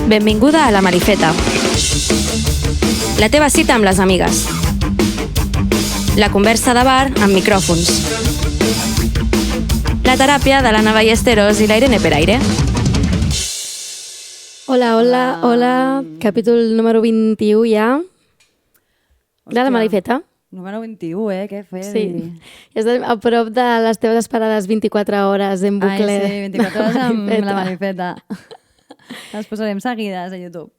Benvinguda a La Marifeta. La teva cita amb les amigues. La conversa de bar amb micròfons. La teràpia de l'Anna Ballesteros i la Irene Peraire. Hola. Capítol número 21 ja. De La Marifeta. Número 21, què fes? Sí. És a prop de les teves esperades 24 hores en bucle. Ai, sí, 24 hores amb La Marifeta. Les posarem seguides a YouTube.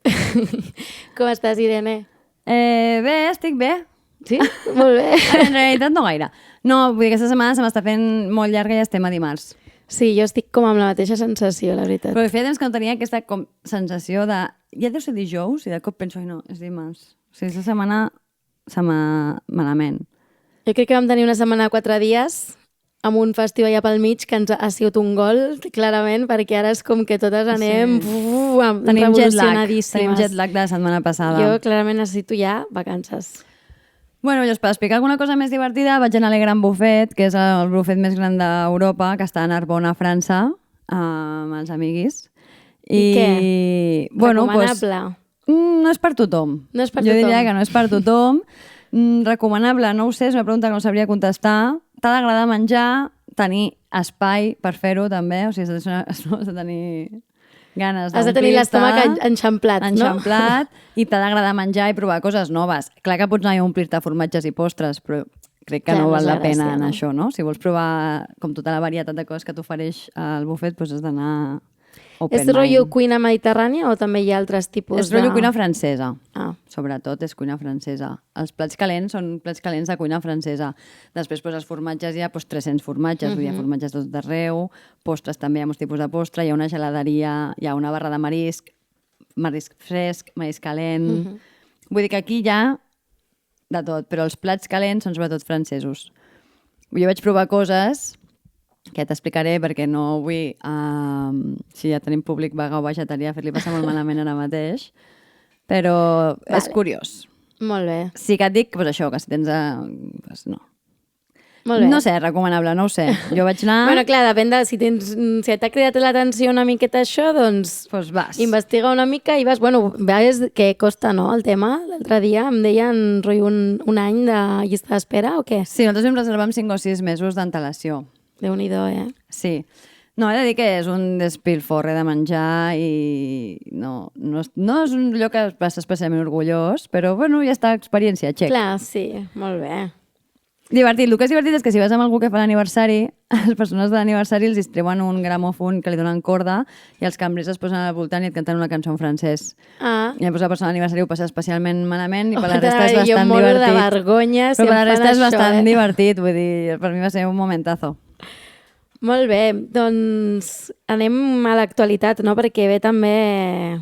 Com estàs, Irene? Bé, estic bé. Sí? Molt bé. En realitat no gaire. No, vull dir que aquesta setmana se m'està fent molt llarga i estem a dimarts. Sí, jo estic com amb la mateixa sensació, la veritat. Però feia temps que no tenia aquesta sensació de... Ja deu ser dijous i de cop penso, ai no, és dimarts. O sigui, aquesta setmana se m'ha malament. Jo crec que vam tenir una setmana de 4 dies amb un festiu allà pel mig que ens ha sigut un gol, clarament, perquè ara és com que totes anem revolucionadíssimes. Tenim jet lag de la setmana passada. Jo clarament necessito ja vacances. Bueno, llavors, per explicar alguna cosa més divertida, vaig anar a Le Grand Buffet, que és el bufet més gran d'Europa, que està a Narbona, França, amb els amiguis. I què? Bueno, recomanable? No és per tothom. No és per jo tothom. diria que no és per tothom. Recomanable, no ho sé, és una pregunta que no sabria contestar. T'ha d'agradar menjar, tenir espai per fer-ho també, o sigui, has de tenir ganes has de tenir l'estómac enxamplat, no? I t'ha d'agradar menjar i provar coses noves. Clar que pots anar a omplir-te formatges i postres, però crec que no val la pena en això, no? Si vols provar com tota la varietat de coses que t'ofereix el bufet, doncs has d'anar open mind. És rotllo cuina mediterrània o també hi ha altres tipus És rotllo cuina francesa. Sobretot és cuina francesa. Els plats calents són plats calents de cuina francesa. Després, els formatges hi ha 300 formatges, vull dir, formatges tots d'arreu, postres també, hi ha molts tipus de postre, hi ha una geladeria, hi ha una barra de marisc fresc, marisc calent... Vull dir que aquí hi ha de tot, però els plats calents són sobretot francesos. Jo vaig provar coses que ja t'explicaré perquè no vull, si ja tenim públic vegà o vegetarià, fer-li passar molt malament ara mateix, però és curiós. Molt bé. Sí que et dic, això, que si tens... no. Molt bé. No sé, recomanable, no ho sé. Jo vaig anar... Bueno, clar, depèn de si t'ha cridat l'atenció una miqueta això, doncs vas. Investiga una mica i vas... Bueno, veus que costa, no, el tema? L'altre dia em deien un any de llista d'espera o què? Sí, nosaltres vam reservar amb 5 o 6 mesos d'antelació. Déu-n'hi-do, Sí. No, he de dir que és un despilforre de menjar i no és un lloc que vas especialment orgullós, però bueno, ja està, experiència, check. Clar, sí, molt bé. Divertit. El que és divertit és que si vas amb algú que fa l'aniversari, les persones de l'aniversari els distribueixen un gramòfon que li donen corda i els cambrers es posen al voltant i et canten una cançó en francès. I llavors la persona de l'aniversari ho passa especialment malament i per la resta és bastant divertit. Jo moro de vergonya si però per la resta és bastant això, divertit, vull dir, per mi va ser un momentazo. Molt bé, doncs anem a l'actualitat, no? Perquè ve també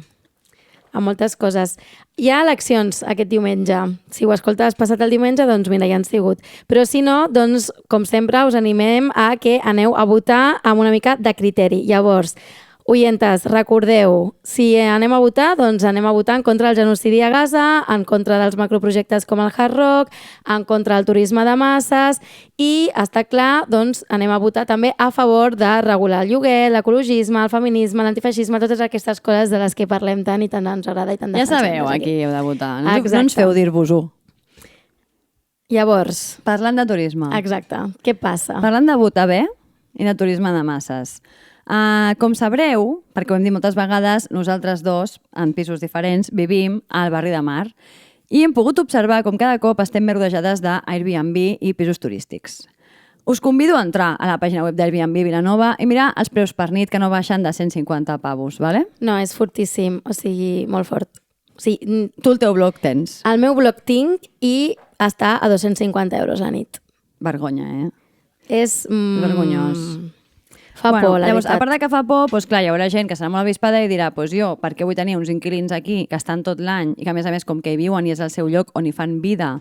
a moltes coses. Hi ha eleccions aquest diumenge. Si ho escoltes passat el diumenge, doncs mira, ja han sigut. Però si no, doncs, com sempre, us animem a que aneu a votar amb una mica de criteri. Llavors, oientes, recordeu, si anem a votar, doncs anem a votar en contra del genocidi a Gaza, en contra dels macroprojectes com el Hard Rock, en contra del turisme de masses i, està clar, doncs anem a votar també a favor de regular el lloguer, l'ecologisme, el feminisme, l'antifeixisme, totes aquestes coses de les que parlem tant i tant ens agrada i tant defensem. Ja sabeu, aquí heu de votar. No ens feu dir-vos-ho. Llavors... Parlant de turisme. Exacte. Què passa? Parlant de votar bé i de turisme de masses. Com sabreu, perquè ho hem dit moltes vegades, nosaltres dos, en pisos diferents, vivim al barri de Mar i hem pogut observar com cada cop estem més rodejades d'Airbnb i pisos turístics. Us convido a entrar a la pàgina web d'Airbnb Vilanova i mirar els preus per nit que no baixen de 150 pavos, ¿vale? No, és fortíssim, o sigui, molt fort. O sigui, tu el teu blog tens? El meu blog tinc i està a 250 euros la nit. Vergonya, És... vergonyós. Fa por, la veritat. A part de que fa por, doncs clar, hi haurà gent que serà molt avispada i dirà jo, per què vull tenir uns inquilins aquí que estan tot l'any i que a més, com que hi viuen i és el seu lloc on hi fan vida,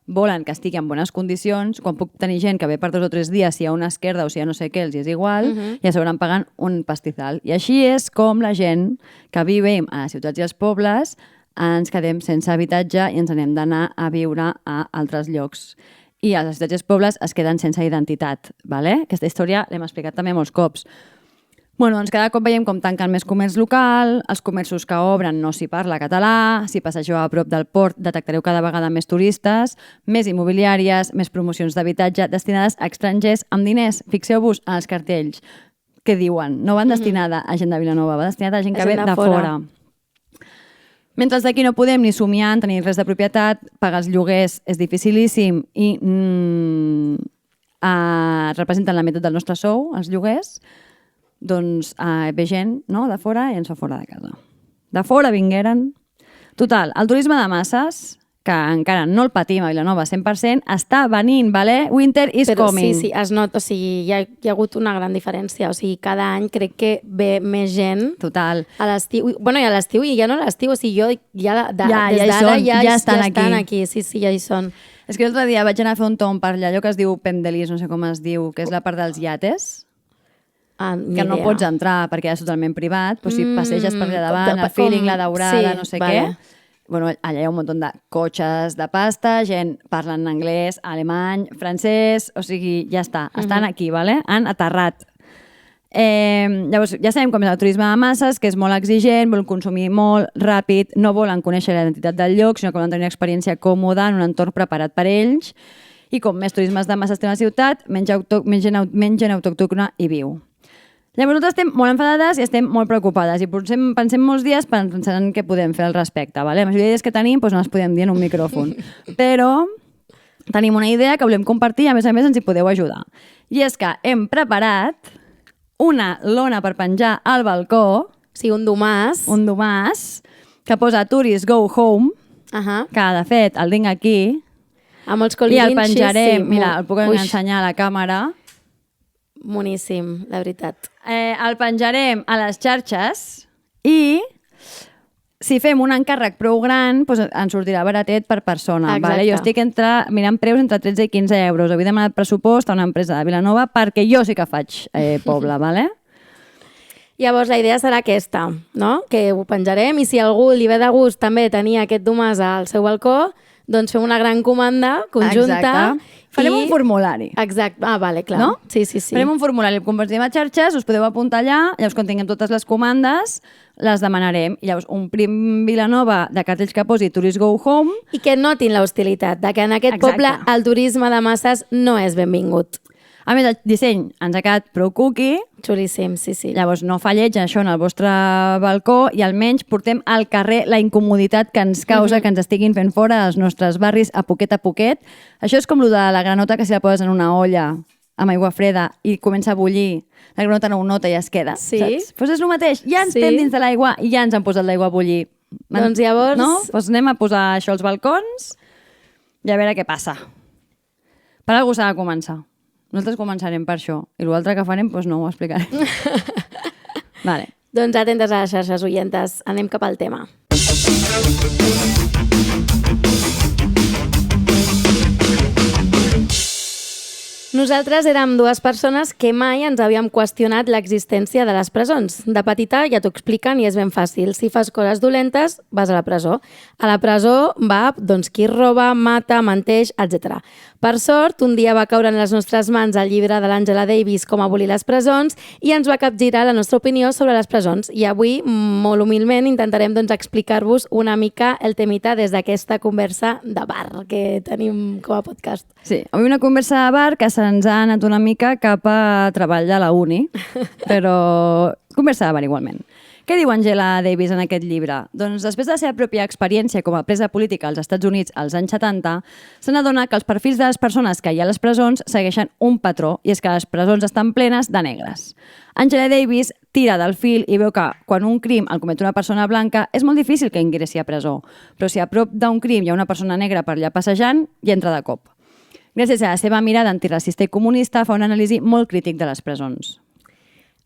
volen que estigui en bones condicions, quan puc tenir gent que ve per 2 o 3 dies, si hi ha una esquerda o si hi ha no sé què, els és igual, ja s'hauran pagant un pastizal. I així és com la gent que vivim a les ciutats i als pobles ens quedem sense habitatge i ens anem d'anar a viure a altres llocs. i a les ciutats i els pobles es queden sense identitat. Vale? Aquesta història l'hem explicat també molts cops. Bueno, doncs cada cop veiem com tanquen més comerç local, els comerços que obren no s'hi parla català, si passegeu a prop del port detectareu cada vegada més turistes, més immobiliàries, més promocions d'habitatge destinades a estrangers amb diners. Fixeu-vos en els cartells que diuen, no van destinada a gent de Vilanova, va destinada a gent que ve de fora. Mentre els d'aquí no podem ni somiar en tenir res de propietat, pagar els lloguers és dificilíssim i representen la meitat del nostre sou, els lloguers, doncs ve gent de fora i ens fa fora de casa. De fora vingueren. Total, el turisme de masses, que encara no el patim a Vilanova 100%, està venint, vale? Winter is coming. Sí, es nota, o sigui, hi ha hagut una gran diferència. O sigui, cada any crec que ve més gent. Total. A l'estiu, bueno, i a l'estiu, i ja no a l'estiu, o sigui, jo des d'ara ja estan aquí. Sí, ja hi són. És que l'altre dia vaig anar a fer un tomb per allò que es diu Pendelis, no sé com es diu, que és la part dels iates. Que no pots entrar perquè és totalment privat, però si passeges per allà davant, el feeling, la daurada, no sé què. Bueno, allà hi ha un munt de cotxes de pasta, gent parlant anglès, alemany, francès, o sigui, ja està, estan aquí, vale? Han aterrat. Llavors, ja sabem com és el turisme de masses, que és molt exigent, vol consumir molt ràpid, no volen conèixer la identitat del lloc, sinó que volen tenir una experiència còmoda en un entorn preparat per ells, i com més turismes de masses té una ciutat, menys gent autòctona hi viu. Llavors nosaltres estem molt enfadades i estem molt preocupades i pensem molts dies pensant què podem fer al respecte. Vale? La majoria d'idees que tenim no les podem dir en un micròfon. Però tenim una idea que volem compartir i a més ens hi podeu ajudar. I és que hem preparat una lona per penjar al balcó. Sí, un domàs. Un domàs que posa Tourists Go Home, que de fet el tinc aquí. Amb els i el penjarem, mira, el puc ensenyar a la càmera. Boníssim, la veritat. El penjarem a les xarxes i si fem un encàrrec prou gran doncs ens sortirà baratet per persona. Vale? Jo estic mirant preus entre 13 i 15 euros. Avui he demanat pressupost a una empresa de Vilanova perquè jo sí que faig poble. Vale? Llavors la idea serà aquesta, no? Que ho penjarem i si a algú li ve de gust també tenir aquest domàs al seu balcó, doncs fem una gran comanda conjunta. Exacte. Farem un formulari. Exacte. Vale, clar. No? Sí. Farem un formulari, el compartirem a xarxes, us podeu apuntar allà, llavors quan tinguem totes les comandes, les demanarem. I llavors un prim Vilanova de cartells que posi Tourists Go Home. I que notin l'hostilitat, de que en aquest poble el turisme de masses no és benvingut. A més, el disseny ens ha quedat prou cookie. Xulíssim, sí. Llavors, no falleig això en el vostre balcó i almenys portem al carrer la incomoditat que ens causa que ens estiguin fent fora dels nostres barris a poquet. Això és com el de la granota que si la poses en una olla amb aigua freda i comença a bullir, la granota no ho nota i es queda, saps? Doncs és el mateix, ja ens estem dins de l'aigua i ja ens han posat l'aigua a bullir. Doncs llavors... No? Doncs anem a posar això als balcons i a veure què passa. Per algú s'ha de començar. Nosaltres començarem per això. I l'altre que farem, doncs no ho explicarem. Vale. Doncs atentes a les xarxes oientes. Anem cap al tema. Nosaltres érem dues persones que mai ens havíem qüestionat l'existència de les presons. De petita ja t'ho expliquen i és ben fàcil. Si fas coses dolentes, vas a la presó. A la presó va qui roba, mata, menteix, etc. Per sort, un dia va caure en les nostres mans el llibre de l'Angela Davis Com abolir les presons i ens va capgirar la nostra opinió sobre les presons. I avui, molt humilment, intentarem explicar-vos una mica el temita des d'aquesta conversa de bar que tenim com a podcast. Sí, avui una conversa de bar que se'ns ha anat una mica cap a treball de la uni, però conversa de bar igualment. Què diu Angela Davis en aquest llibre? Doncs després de la seva pròpia experiència com a presa política als Estats Units als anys 70, se n'adona que els perfils de les persones que hi ha a les presons segueixen un patró, i és que les presons estan plenes de negres. Angela Davis tira del fil i veu que quan un crim el comet una persona blanca és molt difícil que ingressi a presó, però si a prop d'un crim hi ha una persona negra per allà passejant, hi entra de cop. Gràcies a la seva mirada antiracista i comunista, fa una anàlisi molt crític de les presons.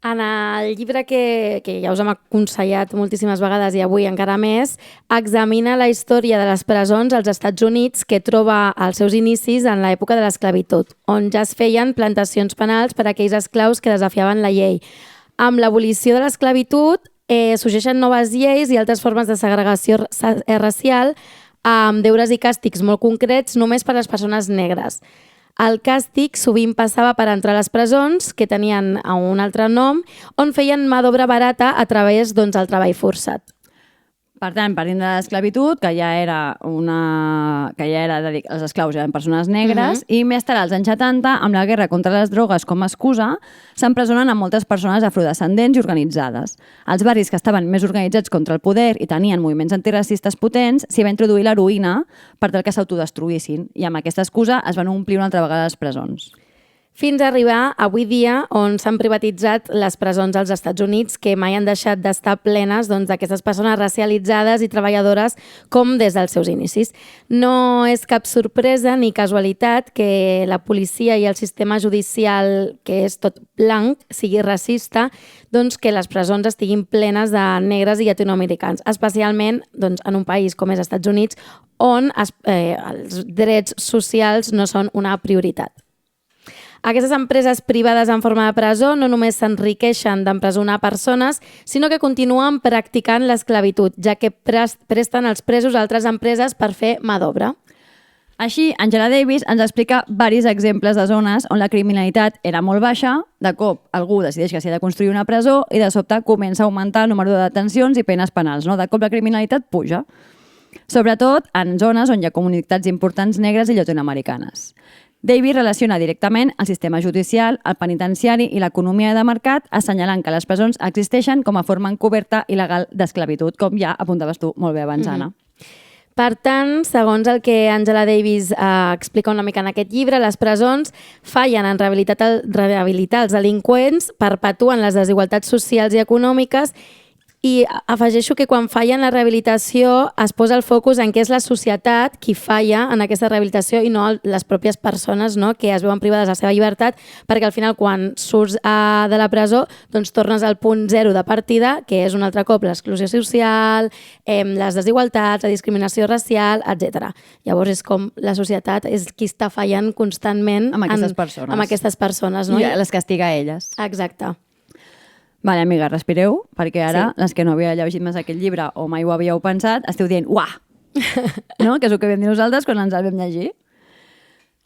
En el llibre que ja us hem aconsellat moltíssimes vegades i avui encara més, examina la història de les presons als Estats Units que troba els seus inicis en l'època de l'esclavitud, on ja es feien plantacions penals per a aquells esclaus que desafiaven la llei. Amb l'abolició de l'esclavitud sorgeixen noves lleis i altres formes de segregació racial amb deures i càstigs molt concrets només per a les persones negres. El càstig sovint passava per entrar a les presons, que tenien un altre nom, on feien mà d'obra barata a través del treball forçat. Per tant, partint de l'esclavitud, que ja era els esclaus eren persones negres, i més tard, als anys 70, amb la guerra contra les drogues com a excusa, s'empresonen a moltes persones afrodescendents i organitzades. Als barris que estaven més organitzats contra el poder i tenien moviments antiracistes potents, s'hi va introduir l'heroïna per tal que s'autodestruïssin, i amb aquesta excusa es van omplir una altra vegada les presons. Fins a arribar avui dia on s'han privatitzat les presons als Estats Units, que mai han deixat d'estar plenes d'aquestes persones racialitzades i treballadores com des dels seus inicis. No és cap sorpresa ni casualitat que la policia i el sistema judicial, que és tot blanc, sigui racista, que les presons estiguin plenes de negres i llatinoamericans, especialment en un país com és Estats Units, on els drets socials no són una prioritat. Aquestes empreses privades en forma de presó no només s'enriqueixen d'empresonar persones, sinó que continuen practicant l'esclavitud, ja que presten els presos a altres empreses per fer mà d'obra. Així, Angela Davis ens explica diversos exemples de zones on la criminalitat era molt baixa, de cop algú decideix que s'hi ha de construir una presó i de sobte comença a augmentar el número de detencions i penes penals. De cop la criminalitat puja. Sobretot en zones on hi ha comunitats importants negres i llatinoamericanes. Davis relaciona directament el sistema judicial, el penitenciari i l'economia de mercat, assenyalant que les presons existeixen com a forma encoberta i legal d'esclavitud, com ja apuntaves tu molt bé abans, Anna. Per tant, segons el que Angela Davis explica una mica en aquest llibre, les presons fallen en rehabilitar els delinqüents, perpetuen les desigualtats socials i econòmiques, i afegeixo que quan falla en la rehabilitació es posa el focus en què és la societat qui falla en aquesta rehabilitació i no les pròpies persones, que es veuen privades de la seva llibertat, perquè al final quan surts de la presó tornes al punt zero de partida, que és un altre cop l'exclusió social, les desigualtats, la discriminació racial, etc. Llavors és com la societat és qui està fallant constantment amb aquestes persones. No? I les castiga a elles. Exacte. Vale, amiga, respireu, perquè ara les que no havíeu llegit més aquest llibre o mai ho havíeu pensat, esteu dient uah! No? Que és el que vam dir nosaltres quan ens el vam llegir.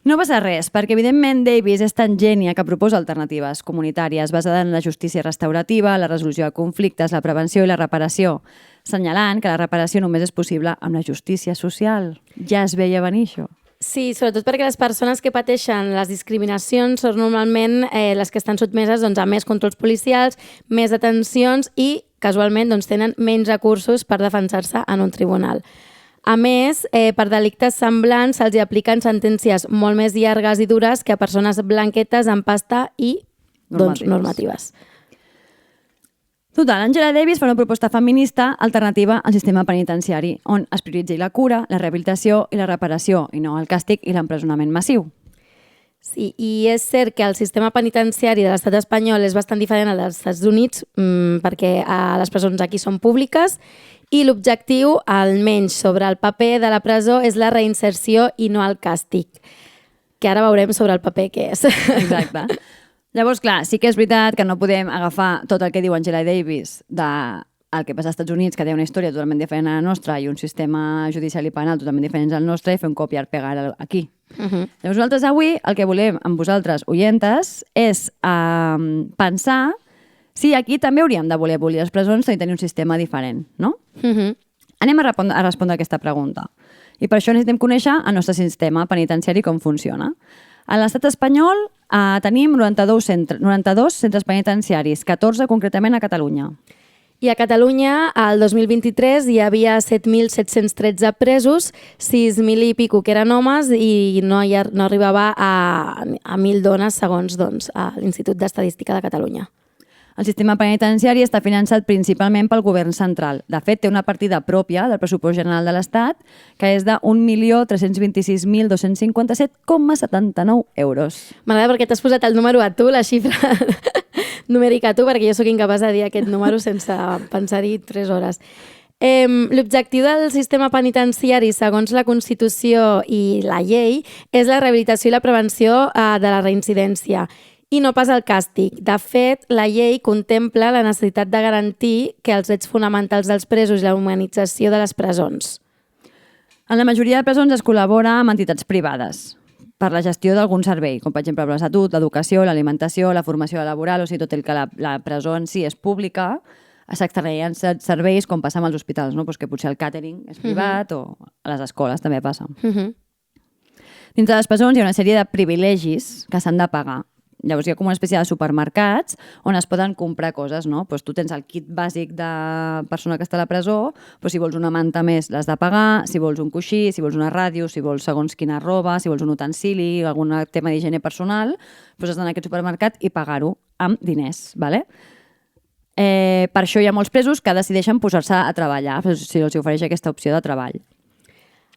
No passa res, perquè evidentment Davis és tan gènia que proposa alternatives comunitàries basades en la justícia restaurativa, la resolució de conflictes, la prevenció i la reparació, assenyalant que la reparació només és possible amb la justícia social. Ja es veia venir això. Sí, sobretot perquè les persones que pateixen les discriminacions són normalment les que estan sotmeses a més controls policials, més detencions i, casualment, tenen menys recursos per defensar-se en un tribunal. A més, per delictes semblants se'ls apliquen sentències molt més llargues i dures que a persones blanquetes amb pasta i normatives. Total, Angela Davis fa una proposta feminista alternativa al sistema penitenciari, on es prioritzi la cura, la rehabilitació i la reparació, i no el càstig i l'empresonament massiu. Sí, i és cert que el sistema penitenciari de l'estat espanyol és bastant diferent al dels Estats Units perquè les presons aquí són públiques i l'objectiu, almenys sobre el paper de la presó, és la reinserció i no el càstig, que ara veurem sobre el paper què és. Exacte. Llavors, clar, sí que és veritat que no podem agafar tot el que diu Angela Davis del que passa als Estats Units, que té una història totalment diferent a la nostra i un sistema judicial i penal totalment diferent al nostre, i fer un copiar-pegar aquí. Llavors, nosaltres avui el que volem amb vosaltres, oyentes, és pensar si aquí també hauríem de voler abolir les presons i tenir un sistema diferent, no? Anem a respondre aquesta pregunta. I per això necessitem conèixer el nostre sistema penitenciari com funciona. A l'estat espanyol tenim 92 centres penitenciaris, 14 concretament a Catalunya. I a Catalunya, al 2023, hi havia 7.713 presos, 6.000 i pico que eren homes i no arribava a 1.000 dones, segons l'Institut d'Estadística de Catalunya. El sistema penitenciari està finançat principalment pel govern central. De fet, té una partida pròpia del pressupost general de l'Estat, que és de 1.326.257,79 euros. M'agrada perquè t'has posat el número a tu, la xifra numèrica a tu, perquè jo sóc incapaç de dir aquest número sense pensar-hi 3 hores. L'objectiu del sistema penitenciari, segons la Constitució i la llei, és la rehabilitació i la prevenció de la reincidència, i no pas el càstig. De fet, la llei contempla la necessitat de garantir que els drets fonamentals dels presos i la humanització de les presons. En la majoria de presons es col·labora amb entitats privades. per la gestió d'algun servei, com per exemple la salut, l'educació, l'alimentació, la formació laboral, o sigui, tot el que la presó en si és pública, s'extraien serveis com passa amb els hospitals, no? Pues que potser el càtering és privat o a les escoles també passa. Dins de les presons hi ha una sèrie de privilegis que s'han de pagar. Llavors hi ha com una espècie de supermercats on es poden comprar coses, no? Pues tu tens el kit bàsic de persona que està a la presó, pues si vols una manta més l'has de pagar, si vols un coixí, si vols una ràdio, si vols segons quina roba, si vols un utensili, algun tema d'higiene personal, pues has d'anar a aquest supermercat i pagar-ho amb diners, ¿vale? Per això hi ha molts presos que decideixen posar-se a treballar, si els ofereix aquesta opció de treball.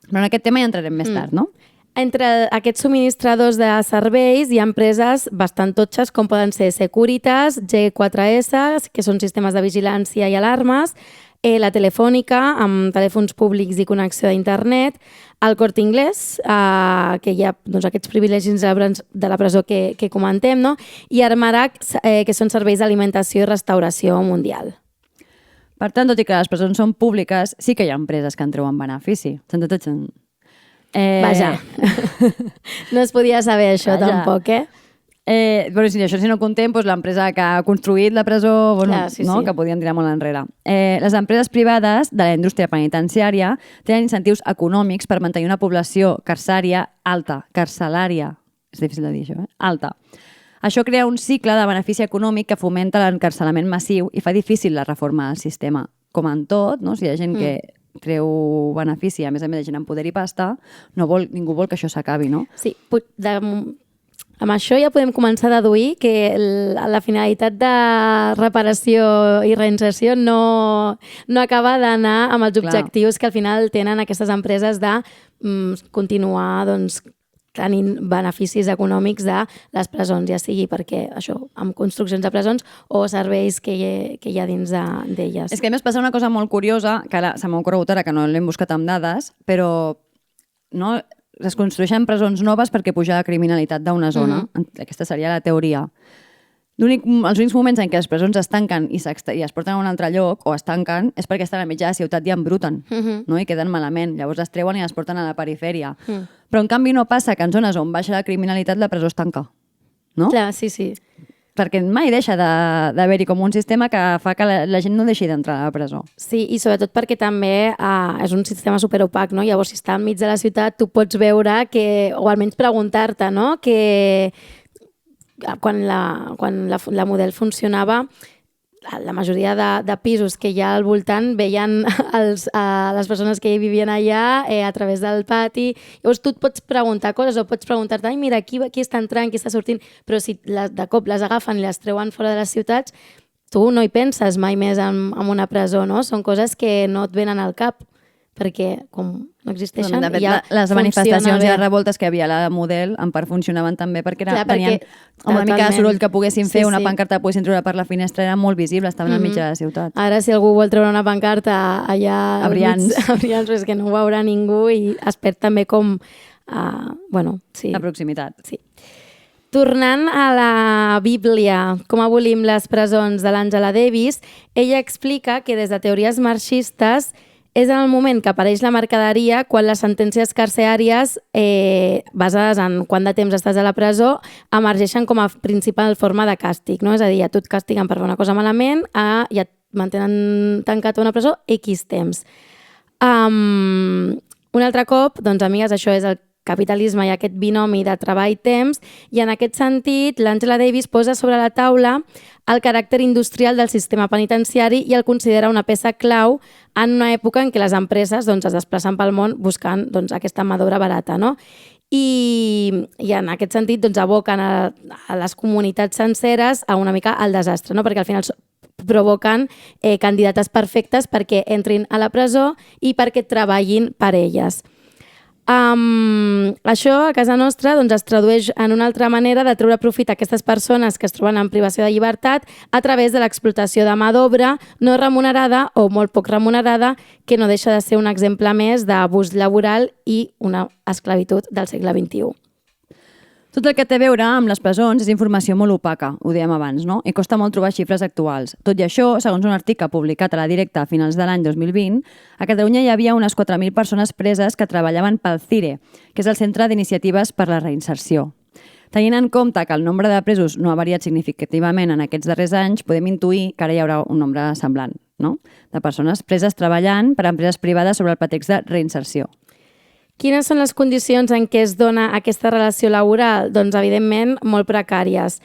Però en aquest tema hi entrarem més tard, no? Entre aquests subministradors de serveis hi ha empreses bastant totxes com poden ser Securitas, G4S, que són sistemes de vigilància i alarmes, la Telefònica, amb telèfons públics i connexió a internet, el Corte Inglés, que hi ha doncs, aquests privilegis de la presó que comentem, no? I Armarac, que són serveis d'alimentació i restauració mundial. Per tant, tot i que les presons són públiques, sí que hi ha empreses que en treuen benefici. Vaja, no es podia saber això tampoc, Però si això si no contem, doncs l'empresa que ha construït la presó, Clar, sí. que podien tirar molt enrere. Les empreses privades de la indústria penitenciària tenen incentius econòmics per mantenir una població carcerària alta, carcelària, és difícil de dir això, alta. Això crea un cicle de benefici econòmic que fomenta l'encarcelament massiu i fa difícil la reforma del sistema. Com en tot, no? Si hi ha gent que treu benefici, a més de gent amb poder i pasta, ningú vol que això s'acabi, no? Sí, amb això ja podem començar a deduir que la finalitat de reparació i reinserció no acaba d'anar amb els objectius que al final tenen aquestes empreses de continuar tenint beneficis econòmics de les presons, ja sigui perquè això, amb construccions de presons o serveis que hi ha dins d'elles. És que a més passa una cosa molt curiosa, que ara se m'ha ocorregut ara que no l'hem buscat amb dades, però no, es construeixen presons noves perquè puja la criminalitat d'una zona. Aquesta seria la teoria. Els únics moments en què les presons es tanquen i es porten a un altre lloc o es tanquen és perquè estan a mitjà de la ciutat i embruten, no? I queden malament. Llavors es treuen i es porten a la perifèria. Però en canvi no passa que en zones on baixa la criminalitat la presó es tanca. No? Clar, sí. Perquè mai deixa d'haver-hi com un sistema que fa que la gent no deixi d'entrar a la presó. Sí, i sobretot perquè també és un sistema superopac, no? Llavors, si està enmig de la ciutat, tu pots veure o almenys preguntar-te, no? Que quan la model funcionava, la majoria de pisos que hi ha al voltant veien les persones que hi vivien allà a través del pati. Llavors tu et pots preguntar coses o pots preguntar-te, ai, mira, qui està entrant, qui està sortint, però si de cop les agafen i les treuen fora de les ciutats, tu no hi penses mai més en una presó, no? Són coses que no et venen al cap, perquè com no existeixen, de fet, ja les manifestacions i les revoltes que hi havia a la model en part funcionaven també perquè tenien una mica de soroll que poguessin fer, una pancarta que poguessin treure per la finestra, era molt visible, estaven al mig de la ciutat. Ara, si algú vol treure una pancarta allà a Brians, és que no ho veurà ningú i es perd també com la proximitat. Sí. Tornant a la Bíblia, com abolim les presons de l'Angela Davis, ella explica que des de teories marxistes és en el moment que apareix la mercaderia quan les sentències carceràries basades en quant de temps estàs a la presó emergeixen com a principal forma de càstig, no? És a dir, a tu et castiguen per fer una cosa malament i et mantenen tancat a una presó X temps. Un altre cop, doncs, amigues, això és el capitalisme i aquest binomi de treball-temps, i en aquest sentit l'Angela Davis posa sobre la taula el caràcter industrial del sistema penitenciari i el considera una peça clau en una època en què les empreses es desplacen pel món buscant aquesta mà d'obra barata, no? I en aquest sentit aboquen a les comunitats senceres a una mica al desastre, no? Perquè al final provoquen candidates perfectes perquè entrin a la presó i perquè treballin per elles. Això a casa nostra es tradueix en una altra manera de treure profit a aquestes persones que es troben en privació de llibertat a través de l'explotació de mà d'obra no remunerada o molt poc remunerada, que no deixa de ser un exemple més d'abús laboral i una esclavitud del segle XXI. Tot el que té a veure amb les presons és informació molt opaca, ho dèiem abans, no? I costa molt trobar xifres actuals. Tot i això, segons un article publicat a La Directa a finals de l'any 2020, a Catalunya hi havia unes 4.000 persones preses que treballaven pel CIRE, que és el Centre d'Iniciatives per la Reinserció. Tenint en compte que el nombre de presos no ha variat significativament en aquests darrers anys, podem intuir que ara hi haurà un nombre semblant, no?, de persones preses treballant per a empreses privades sobre el pretext de reinserció. Quines són les condicions en què es dona aquesta relació laboral? Doncs, evidentment, molt precàries.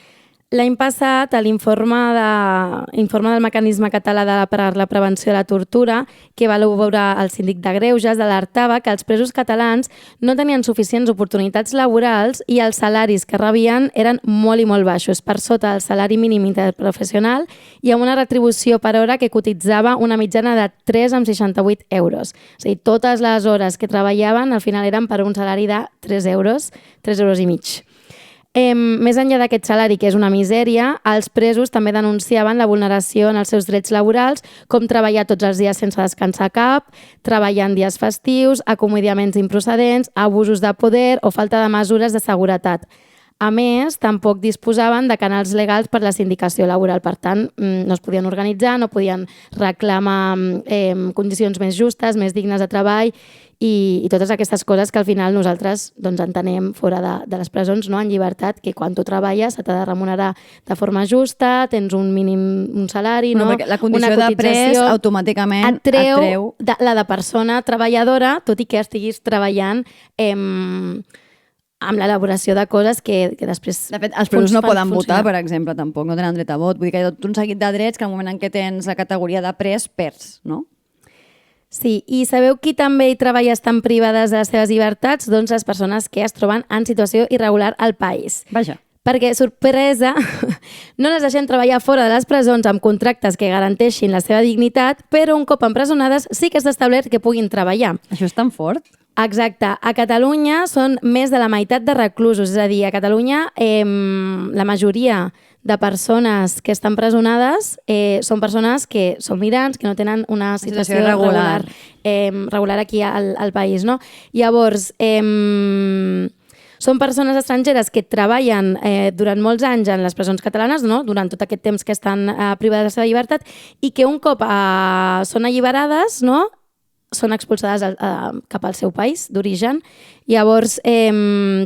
L'any passat, a l'informe del Mecanisme Català per a la Prevenció de la Tortura, que va elaborar el Síndic de Greuges, alertava que els presos catalans no tenien suficients oportunitats laborals i els salaris que rebien eren molt i molt baixos, per sota del salari mínim interprofessional i amb una retribució per hora que cotitzava una mitjana de 3,68 euros. És a dir, totes les hores que treballaven al final eren per un salari de 3 euros, 3 euros i mig. Més enllà d'aquest salari, que és una misèria, els presos també denunciaven la vulneració en els seus drets laborals, com treballar tots els dies sense descansar cap, treballar en dies festius, acomiadaments improcedents, abusos de poder o falta de mesures de seguretat. A més, tampoc disposaven de canals legals per la sindicació laboral. Per tant, no es podien organitzar, no podien reclamar condicions més justes, més dignes de treball i totes aquestes coses que al final nosaltres entenem fora de les presons, no? En llibertat, que quan tu treballes se t'ha de remunerar de forma justa, tens un mínim, un salari, no? Perquè la condició de pres automàticament et treu la de persona treballadora, tot i que estiguis treballant amb l'elaboració de coses que després... De fet, els presos no poden votar, per exemple, tampoc, no tenen dret a vot. Vull dir que hi ha tot un seguit de drets que al moment en què tens la categoria de pres, perds, no? Sí, i sabeu qui també hi treballa estan privades de les seves llibertats? Doncs les persones que es troben en situació irregular al país. Vaja. Perquè, sorpresa, no les deixem treballar fora de les presons amb contractes que garanteixin la seva dignitat, però un cop empresonades sí que s'ha establert que puguin treballar. Això és tan fort? Exacte. A Catalunya són més de la meitat de reclusos, és a dir, a Catalunya la majoria de persones que estan presonades són persones que són migrants, que no tenen una situació regular aquí al país, no? Llavors, són persones estrangeres que treballen durant molts anys en les presons catalanes, no? Durant tot aquest temps que estan privades de la seva llibertat, i que un cop són alliberades, no?, són expulsades cap al seu país d'origen. Llavors,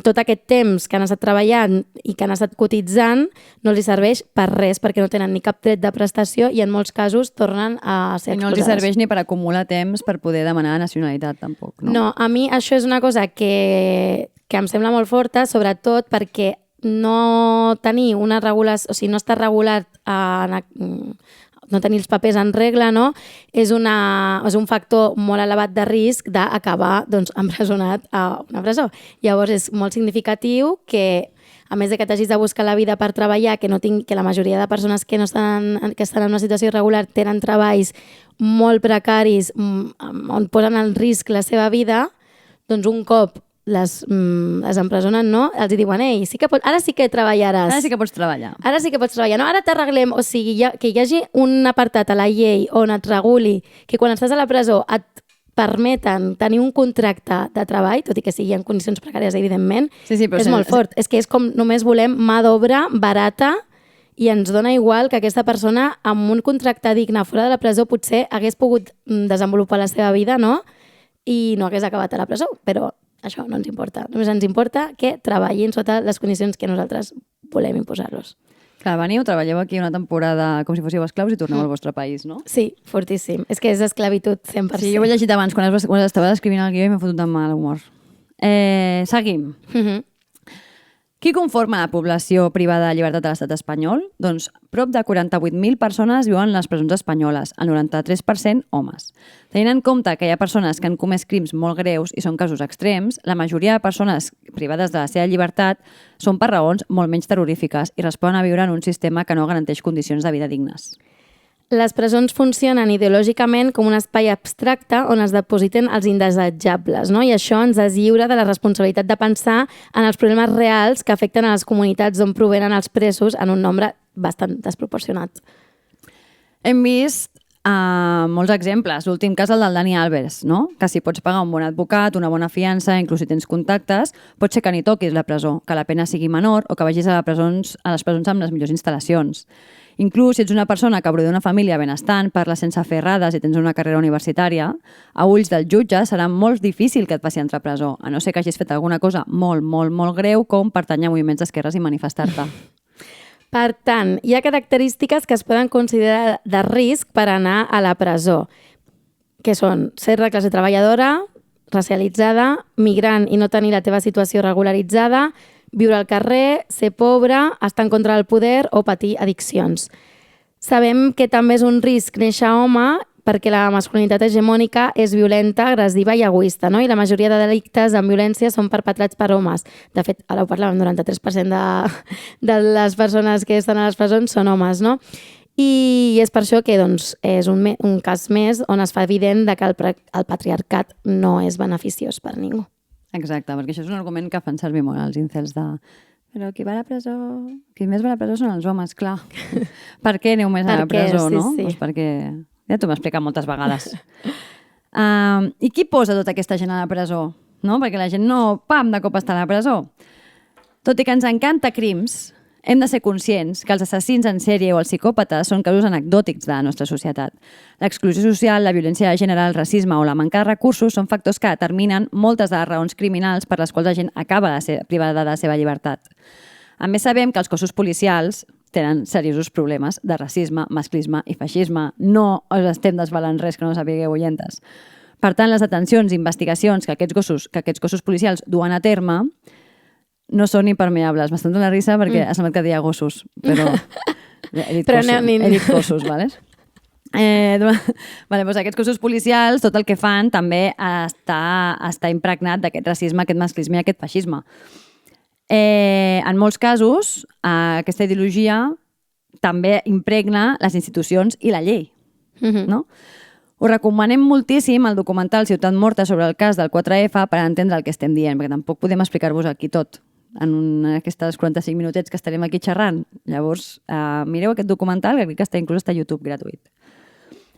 tot aquest temps que han estat treballant i que han estat cotitzant no els serveix per res, perquè no tenen ni cap dret de prestació i en molts casos tornen a ser expulsades. I no els serveix ni per acumular temps per poder demanar nacionalitat, tampoc, no? No, a mi això és una cosa que em sembla molt forta, sobretot perquè no tenir una regulació, o sigui, no està regulat no tenir els papers en regla, no? És un factor molt elevat de risc d'acabar empresonat a una presó. Llavors és molt significatiu que, a més de que t'hagis de buscar la vida per treballar, que la majoria de persones que estan en una situació irregular tenen treballs molt precaris on posen en risc la seva vida, doncs un cop les empresonen, no? Els diuen, ei, ara sí que treballaràs. Ara sí que pots treballar. Ara sí que pots treballar. No, ara t'arreglem. O sigui, que hi hagi un apartat a la llei on et reguli que quan estàs a la presó et permeten tenir un contracte de treball, tot i que sigui en condicions precàries, evidentment, és molt fort. És que és com només volem mà d'obra barata i ens dona igual que aquesta persona amb un contracte digne fora de la presó potser hagués pogut desenvolupar la seva vida, no? I no hagués acabat a la presó, però això no ens importa. Només ens importa que treballin sota les condicions que nosaltres volem imposar-los. Clar, veniu, treballeu aquí una temporada com si fóssiu esclaus i torneu al vostre país, no? Sí, fortíssim. És que és esclavitud 100%. Sí, jo ho he llegit abans, quan estava escrivint el guió i m'he fotut amb mal humor. Seguim. Qui conforma la població privada de llibertat de l'estat espanyol? Doncs prop de 48.000 persones viuen en les presons espanyoles, el 93% homes. Tenint en compte que hi ha persones que han comès crims molt greus i són casos extrems, la majoria de persones privades de la seva llibertat són per raons molt menys terrorífiques i responen a viure en un sistema que no garanteix condicions de vida dignes. Les presons funcionen ideològicament com un espai abstracte on es depositen els indesitjables, no? I això ens deslliura de la responsabilitat de pensar en els problemes reals que afecten a les comunitats d'on provenen els presos en un nombre bastant desproporcionat. Hem vist Molts exemples. L'últim cas, el del Dani Alves, no? Que si pots pagar un bon advocat, una bona fiança, inclús si tens contactes, pot ser que ni toquis la presó, que la pena sigui menor o que vagis a les presons amb les millors instal·lacions. Inclús si ets una persona que prové d'una família benestant, parla sense fer errades i tens una carrera universitària, a ulls del jutge serà molt difícil que et passi a entrar a presó, a no ser que hagis fet alguna cosa molt, molt, molt greu com pertànyer a moviments d'esquerres i manifestar-te. Per tant, hi ha característiques que es poden considerar de risc per anar a la presó, que són ser de classe treballadora, racialitzada, migrant i no tenir la teva situació regularitzada, viure al carrer, ser pobre, estar en contra del poder o patir addiccions. Sabem que també és un risc néixer home perquè la masculinitat hegemònica és violenta, agressiva i egoista, no? I la majoria de delictes amb violència són perpetrats per homes. De fet, ara ho parlàvem, 93% de les persones que estan a les presons són homes, no? I és per això que doncs, és un cas més on es fa evident que el patriarcat no és beneficiós per ningú. Exacte, perquè això és un argument que fan servir molt els incels de... Però qui va a la presó... Qui més va a la presó són els homes, clar. Per què aneu més a la presó, sí, no? Sí. Doncs perquè... Ja t'ho m'ha explicat moltes vegades. I qui posa tota aquesta gent a la presó? No? Perquè la gent no, pam, de cop està a la presó. Tot i que ens encanta crims, hem de ser conscients que els assassins en sèrie o els psicòpates són casos anecdòtics de la nostra societat. L'exclusió social, la violència de gènere, el racisme o la manca de recursos són factors que determinen moltes de les raons criminals per les quals la gent acaba de ser privada de la seva llibertat. A més, sabem que els cossos policials tenen seriosos problemes de racisme, masclisme i feixisme. No us estem desvelant res que no sapigueu, oyentes. Per tant, les detencions i investigacions que aquests cossos policials duen a terme no són impermeables. M'estan donant la risa perquè ha semblat que deia gossos, però he dit cossos, vale? Doncs aquests cossos policials, tot el que fan també està impregnat d'aquest racisme, aquest masclisme i aquest feixisme. En molts casos, aquesta ideologia també impregna les institucions i la llei. No? Us recomanem moltíssim el documental Ciutat Morta sobre el cas del 4F per entendre el que estem dient, perquè tampoc podem explicar-vos aquí tot en aquestes 45 minutets que estarem aquí xerrant. Llavors, mireu aquest documental, que crec que inclús està a YouTube gratuït.